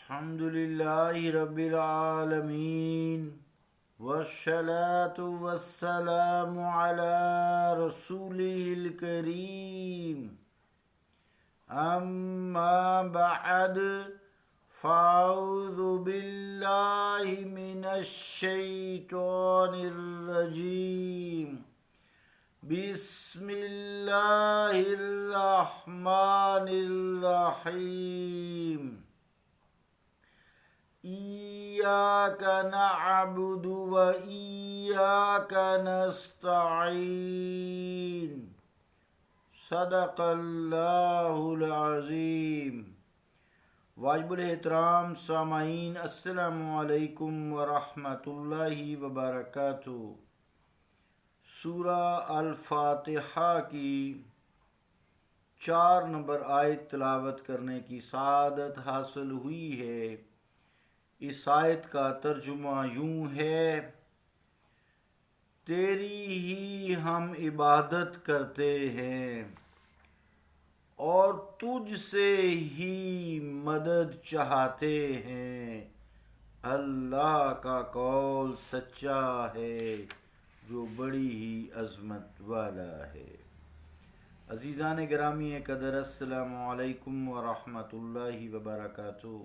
الحمد لله رب العالمين والصلاة والسلام على رسوله الكريم أما بعد فأعوذ بالله من الشيطان الرجيم بسم الله الرحمن الرحيم إياك نعبد وإياك نستعين صدق اللہ العظیم۔ واجب الاحترام سامعین، السلام علیکم ورحمۃ اللہ وبرکاتہ۔ سورہ الفاتحہ کی 4 نمبر آیت تلاوت کرنے کی سعادت حاصل ہوئی ہے۔ اس آیت کا ترجمہ یوں ہے: تیری ہی ہم عبادت کرتے ہیں اور تجھ سے ہی مدد چاہتے ہیں۔ اللہ کا قول سچا ہے جو بڑی ہی عظمت والا ہے۔ عزیزان گرامی قدر، السلام علیکم ورحمۃ اللہ وبرکاتہ۔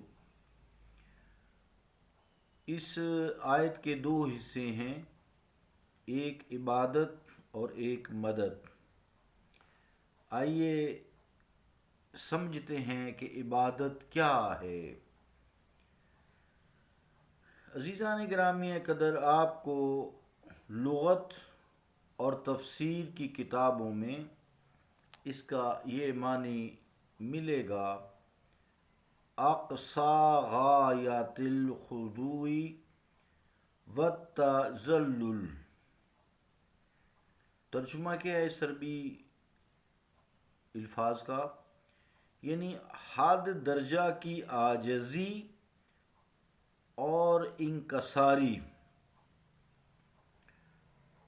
اس آیت کے 2 حصے ہیں، ایک عبادت اور ایک مدد۔ آئیے سمجھتے ہیں کہ عبادت کیا ہے۔ عزیزان گرامی قدر، آپ کو لغت اور تفسیر کی کتابوں میں اس کا یہ معنی ملے گا: اقصی غایات الخضوع والتذلل۔ ترجمہ کیا ہے اس عربی الفاظ کا؟ یعنی حد درجہ کی عاجزی اور انکساری۔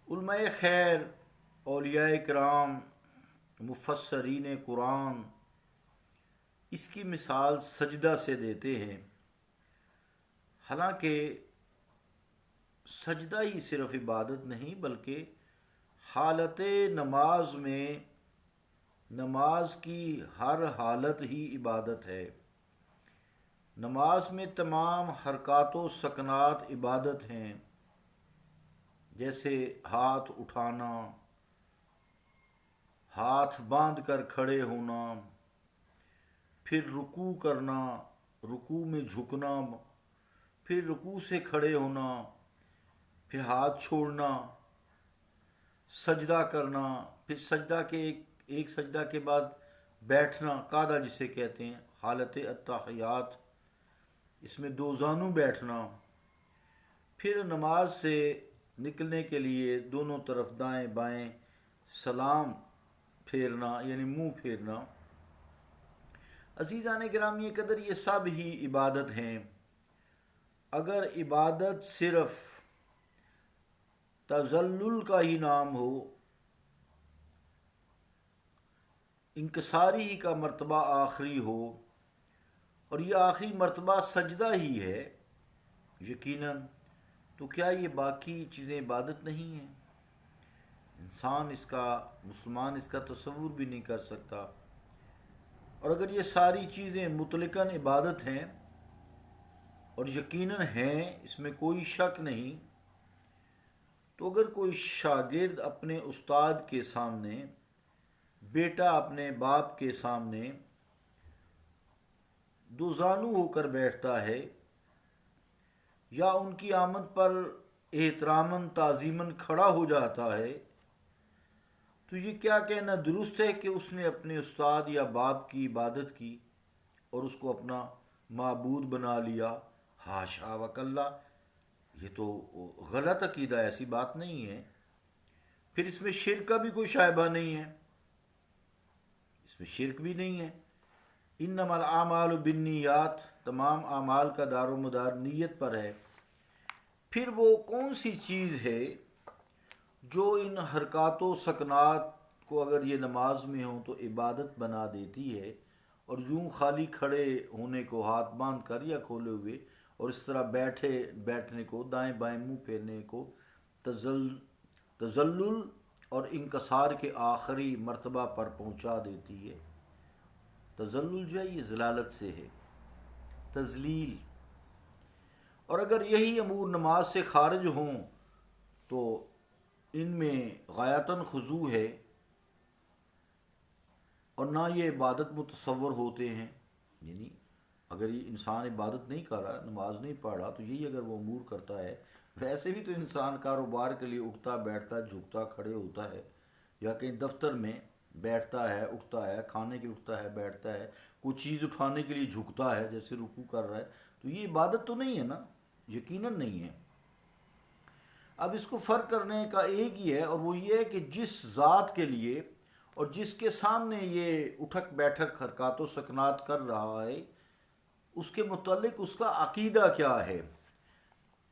علماء خیر، اولیاء کرام، مفسرین قرآن اس کی مثال سجدہ سے دیتے ہیں۔ حالانکہ سجدہ ہی صرف عبادت نہیں بلکہ حالت نماز میں نماز کی ہر حالت ہی عبادت ہے۔ نماز میں تمام حرکات و سکنات عبادت ہیں، جیسے ہاتھ اٹھانا، ہاتھ باندھ کر کھڑے ہونا، پھر رکوع کرنا، رکوع میں جھکنا، پھر رکوع سے کھڑے ہونا، پھر ہاتھ چھوڑنا، سجدہ کرنا، پھر سجدہ کے ایک سجدہ کے بعد بیٹھنا، قعدہ جسے کہتے ہیں، حالت التحیات، اس میں 2 زانو بیٹھنا، پھر نماز سے نکلنے کے لیے دونوں طرف دائیں بائیں سلام پھیرنا، یعنی منہ پھیرنا۔ عزیزان گرامی قدر، یہ سب ہی عبادت ہیں۔ اگر عبادت صرف تذلل کا ہی نام ہو، انکساری ہی کا مرتبہ آخری ہو، اور یہ آخری مرتبہ سجدہ ہی ہے یقیناً، تو کیا یہ باقی چیزیں عبادت نہیں ہیں؟ مسلمان اس کا تصور بھی نہیں کر سکتا۔ اور اگر یہ ساری چیزیں مطلقاً عبادت ہیں، اور یقیناً ہیں، اس میں کوئی شک نہیں، تو اگر کوئی شاگرد اپنے استاد کے سامنے، بیٹا اپنے باپ کے سامنے 2 زانو ہو کر بیٹھتا ہے، یا ان کی آمد پر احتراماً تعظیماً کھڑا ہو جاتا ہے، تو یہ کیا کہنا درست ہے کہ اس نے اپنے استاد یا باپ کی عبادت کی اور اس کو اپنا معبود بنا لیا؟ حاشا وکلا، یہ تو غلط عقیدہ ہے، ایسی بات نہیں ہے۔ پھر اس میں شرک کا بھی کوئی شائبہ نہیں ہے، اس میں شرک بھی نہیں ہے۔ انما الاعمال بالنیات، تمام اعمال کا دار و مدار نیت پر ہے۔ پھر وہ کون سی چیز ہے جو ان حرکات و سکنات کو اگر یہ نماز میں ہوں تو عبادت بنا دیتی ہے، اور یوں خالی کھڑے ہونے کو ہاتھ باندھ کر یا کھولے ہوئے، اور اس طرح بیٹھنے کو، دائیں بائیں منہ پھیرنے کو تذلل اور انکسار کے آخری مرتبہ پر پہنچا دیتی ہے۔ تذلل جو ہے یہ ذلالت سے ہے، تذلیل۔ اور اگر یہی امور نماز سے خارج ہوں تو ان میں غایتاً خضوع ہے، اور نہ یہ عبادت متصور ہوتے ہیں۔ یعنی اگر یہ انسان عبادت نہیں کر رہا، نماز نہیں پڑھ رہا، تو یہی اگر وہ امور کرتا ہے، ویسے بھی تو انسان کاروبار کے لیے اٹھتا بیٹھتا جھکتا کھڑے ہوتا ہے، یا کہیں دفتر میں بیٹھتا ہے اٹھتا ہے، کھانے کے لیے اٹھتا ہے بیٹھتا ہے، کوئی چیز اٹھانے کے لیے جھکتا ہے جیسے رکوع کر رہا ہے، تو یہ عبادت تو نہیں ہے نا، یقیناً نہیں ہے۔ اب اس کو فرق کرنے کا ایک ہی ہے، اور وہ یہ ہے کہ جس ذات کے لیے اور جس کے سامنے یہ اٹھک بیٹھک حرکات و سکنات کر رہا ہے، اس کے متعلق اس کا عقیدہ کیا ہے۔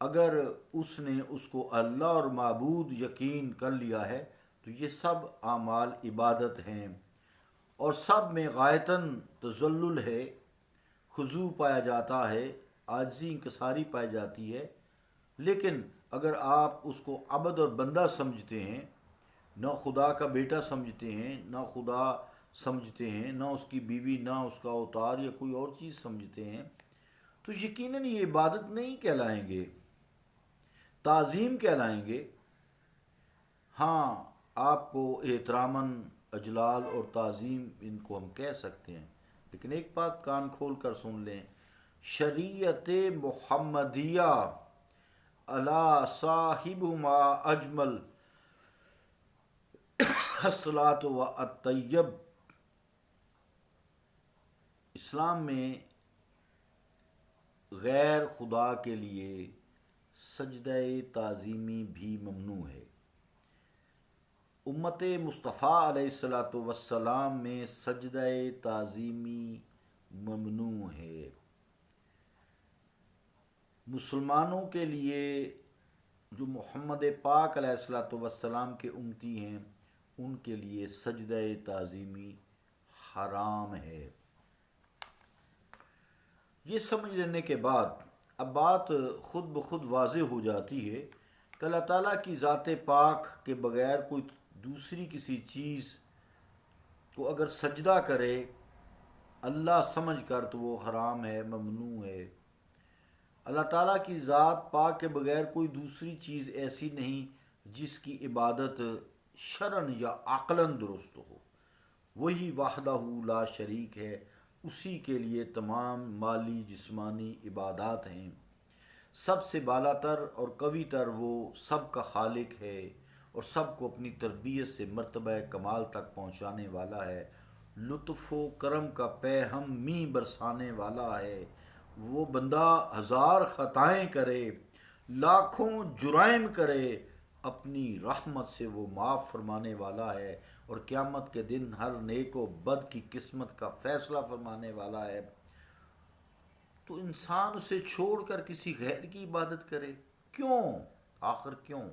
اگر اس نے اس کو اللہ اور معبود یقین کر لیا ہے تو یہ سب اعمال عبادت ہیں، اور سب میں غایتاً تذلل ہے، خضوع پایا جاتا ہے، عاجزی انکساری پائی جاتی ہے۔ لیکن اگر آپ اس کو عبد اور بندہ سمجھتے ہیں، نہ خدا کا بیٹا سمجھتے ہیں، نہ خدا سمجھتے ہیں، نہ اس کی بیوی، نہ اس کا اوتار یا کوئی اور چیز سمجھتے ہیں، تو یقیناً یہ عبادت نہیں کہلائیں گے، تعظیم کہلائیں گے۔ ہاں، آپ کو احتراماً اجلال اور تعظیم ان کو ہم کہہ سکتے ہیں، لیکن ایک بات کان کھول کر سن لیں، شریعت محمدیہ علی صاحبہما اجمل الصلاۃ و الطیب، اسلام میں غیر خدا کے لیے سجدہ تعظیمی بھی ممنوع ہے۔ امت مصطفیٰ علیہ الصلاۃ والسلام میں سجدہ تعظیمی ممنوع ہے۔ مسلمانوں کے لیے جو محمد پاک علیہ الصلاۃ والسلام کے امتی ہیں، ان کے لیے سجدہ تعظیمی حرام ہے۔ یہ سمجھ لینے کے بعد اب بات خود بخود واضح ہو جاتی ہے کہ اللہ تعالیٰ کی ذات پاک کے بغیر کوئی دوسری کسی چیز کو اگر سجدہ کرے اللہ سمجھ کر تو وہ حرام ہے، ممنوع ہے۔ اللہ تعالیٰ کی ذات پاک کے بغیر کوئی دوسری چیز ایسی نہیں جس کی عبادت شرعاً یا عقلاً درست ہو، وہی وحدہ لا شریک ہے، اسی کے لیے تمام مالی جسمانی عبادات ہیں۔ سب سے بالا تر اور قوی تر وہ سب کا خالق ہے، اور سب کو اپنی تربیت سے مرتبہ کمال تک پہنچانے والا ہے، لطف و کرم کا پے ہم می برسانے والا ہے۔ وہ بندہ ہزار خطائیں کرے، لاکھوں جرائم کرے، اپنی رحمت سے وہ معاف فرمانے والا ہے، اور قیامت کے دن ہر نیک و بد کی قسمت کا فیصلہ فرمانے والا ہے۔ تو انسان اسے چھوڑ کر کسی غیر کی عبادت کرے، کیوں؟ آخر کیوں؟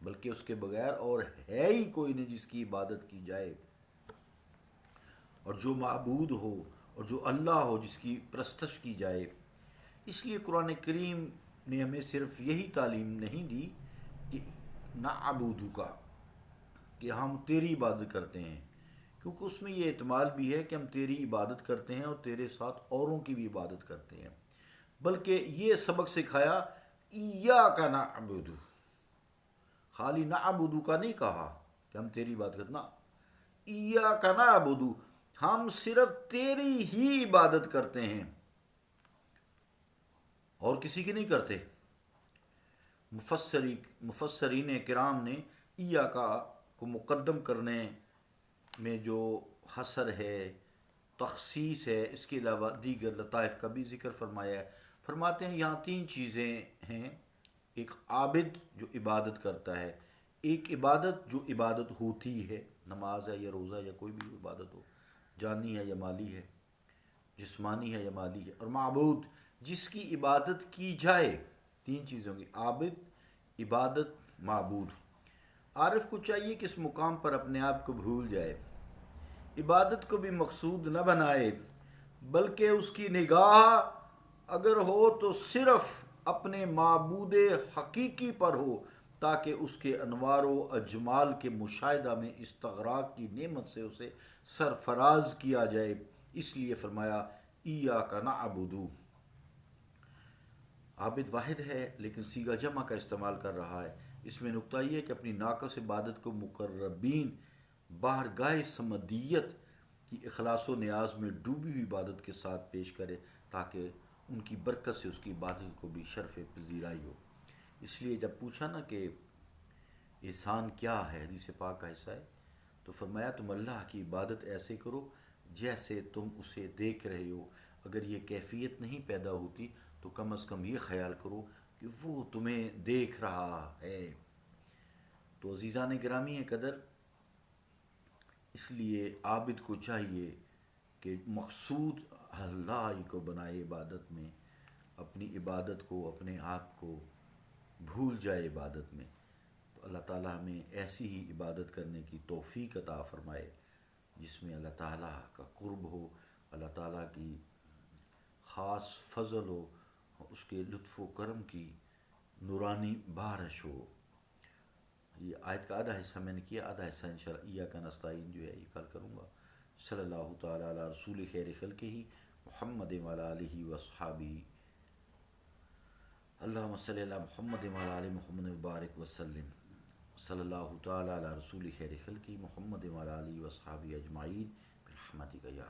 بلکہ اس کے بغیر اور ہے ہی کوئی نہیں جس کی عبادت کی جائے، اور جو معبود ہو اور جو اللہ ہو جس کی پرستش کی جائے۔ اس لیے قرآن کریم نے ہمیں صرف یہی تعلیم نہیں دی کہ نعبدو کا، کہ ہم تیری عبادت کرتے ہیں، کیونکہ اس میں یہ احتمال بھی ہے کہ ہم تیری عبادت کرتے ہیں اور تیرے ساتھ اوروں کی بھی عبادت کرتے ہیں، بلکہ یہ سبق سکھایا ایاک نعبدو، خالی نعبدو کا نہیں کہا کہ ہم تیری عبادت کرتے، نہ، ایاک نعبدو، ہم صرف تیری ہی عبادت کرتے ہیں اور کسی کی نہیں کرتے۔ مفسرین کرام نے ایاک کو مقدم کرنے میں جو حصر ہے، تخصیص ہے، اس کے علاوہ دیگر لطائف کا بھی ذکر فرمایا ہے۔ فرماتے ہیں یہاں تین چیزیں ہیں، ایک عابد جو عبادت کرتا ہے، ایک عبادت جو عبادت ہوتی ہے، نماز ہے یا روزہ یا کوئی بھی عبادت ہو، جانی ہے یا مالی ہے، جسمانی ہے یا مالی ہے، اور معبود جس کی عبادت کی جائے۔ تین چیزوں کی، عابد، عبادت، معبود۔ عارف کو چاہیے کہ اس مقام پر اپنے آپ کو بھول جائے۔ عبادت کو بھی مقصود نہ بنائے، بلکہ اس کی نگاہ اگر ہو تو صرف اپنے معبود حقیقی پر ہو، تاکہ اس کے انوار و اجمال کے مشاہدہ میں استغراق کی نعمت سے اسے سرفراز کیا جائے۔ اس لیے فرمایا ایاک نعبد، عابد واحد ہے لیکن صیغہ جمع کا استعمال کر رہا ہے۔ اس میں نقطہ یہ ہے کہ اپنی ناقص عبادت کو مقربین بارگاہ سمدیت کی اخلاص و نیاز میں ڈوبی ہوئی عبادت کے ساتھ پیش کرے، تاکہ ان کی برکت سے اس کی عبادت کو بھی شرف پذیرائی ہو۔ اس لیے جب پوچھا نا کہ احسان کیا ہے، حدیث پاک کا حصہ ہے، تو فرمایا تم اللہ کی عبادت ایسے کرو جیسے تم اسے دیکھ رہے ہو۔ اگر یہ کیفیت نہیں پیدا ہوتی تو کم از کم یہ خیال کرو کہ وہ تمہیں دیکھ رہا ہے۔ تو عزیزان گرامی قدر، اس لیے عابد کو چاہیے کہ مقصود اللہ ہی کو بنائے عبادت میں، اپنی عبادت کو، اپنے آپ کو بھول جائے عبادت میں۔ تو اللہ تعالیٰ ہمیں ایسی ہی عبادت کرنے کی توفیق عطا فرمائے جس میں اللہ تعالیٰ کا قرب ہو، اللہ تعالیٰ کی خاص فضل ہو، اس کے لطف و کرم کی نورانی بارش ہو۔ یہ آیت کا آدھا حصہ میں نے کیا، آدھا حصہ انشاءاللہ ایاک نستعین جو ہے یہ کل کروں گا۔ صلی اللہ تعالیٰ علی رسول خیر خلقہ محمد وعلی آلہ وصحابہ، اللہم صلی علی محمد وعلی آل محمد وبارک وسلم۔ صلی اللہ تعالیٰ علی رسول خیر خلقہ محمد وعلی آلہ وصحابہ اجمعین برحمتک یا